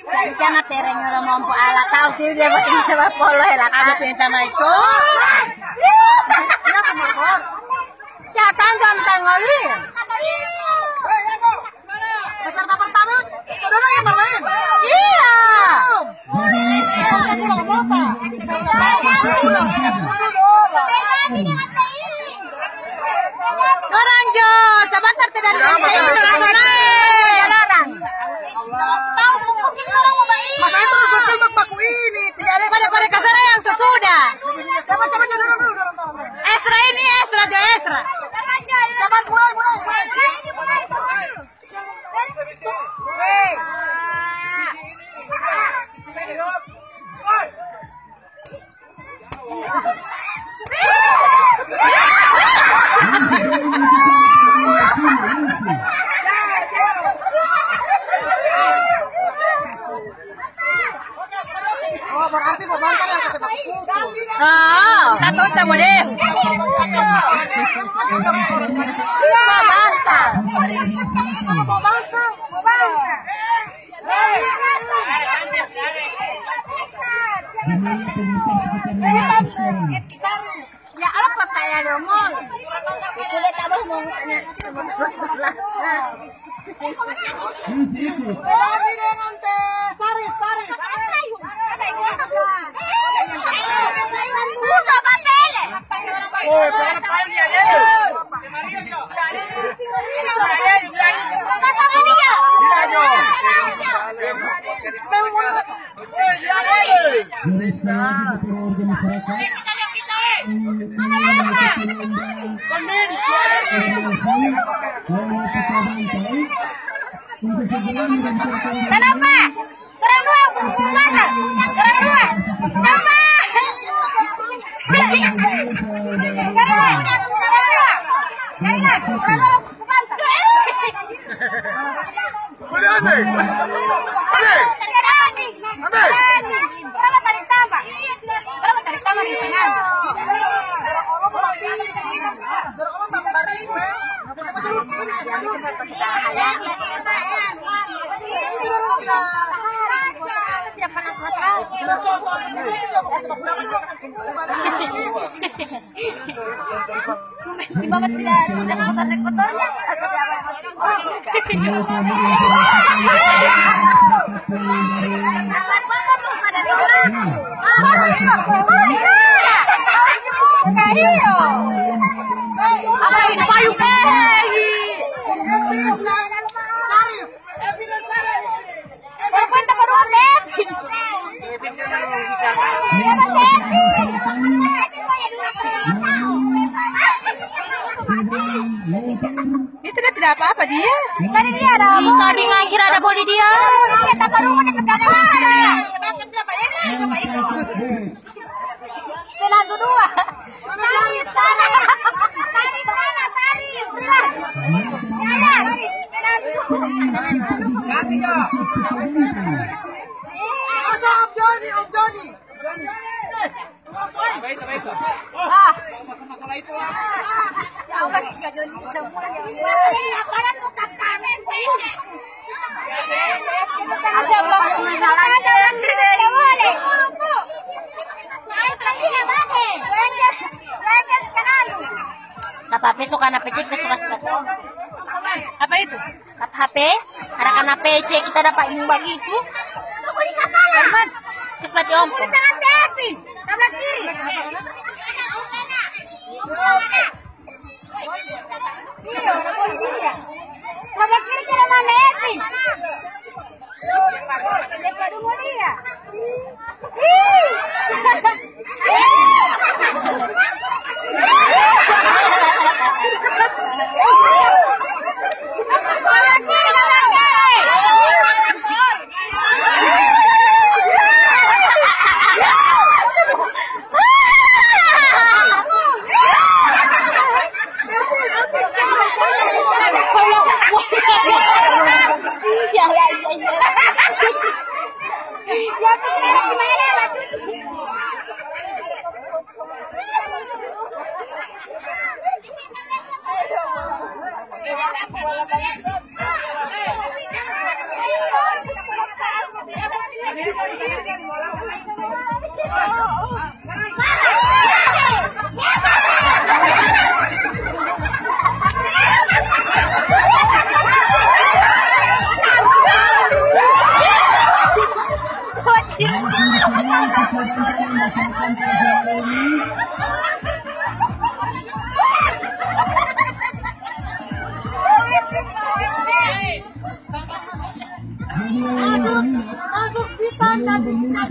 Saya nak tereng orang mampu alat tahu sih dia pakai sama polo lah. Ada cinta naiko. Ya tanggang tanggoli. Peserta pertama, saudara yang bermain. Iya. Noranjo, sebentar tidak Masa itu sosial baku ini tidak ada pada kasar yang sesudah. Coba Esra ini Esra jo Esra. Cepat mulai. Oh, berarti pembangkang yang ketebak pukul. Satu temu deh. Ya apa kayak domol? Sudah tak mau tanya. Sarif. Kenapa? Kurang dua, mana? Kurang dua. Sama. Di bawah tidak kotor-kotornya. Apa ini payung Sarif. Berkuenta per un Itu kan tidak apa-apa dia. Tadi dia ada. Tadi ngakir ada body dia. Kita baru mau dekat Kenapa dua? Sarif mana Sarif? Masa Om Joni. Baik. Masalah itu lah. Ya Allah, si Joni sudah mulai. HP suka na PC kita suka Apa itu? HP ada kana PC kita dapat ini begitu. Teman, sekali om. Sebelah kiri. Iya, sebelah kiri kira mana Epi? Lepas dulu dia.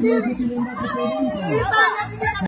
Dili.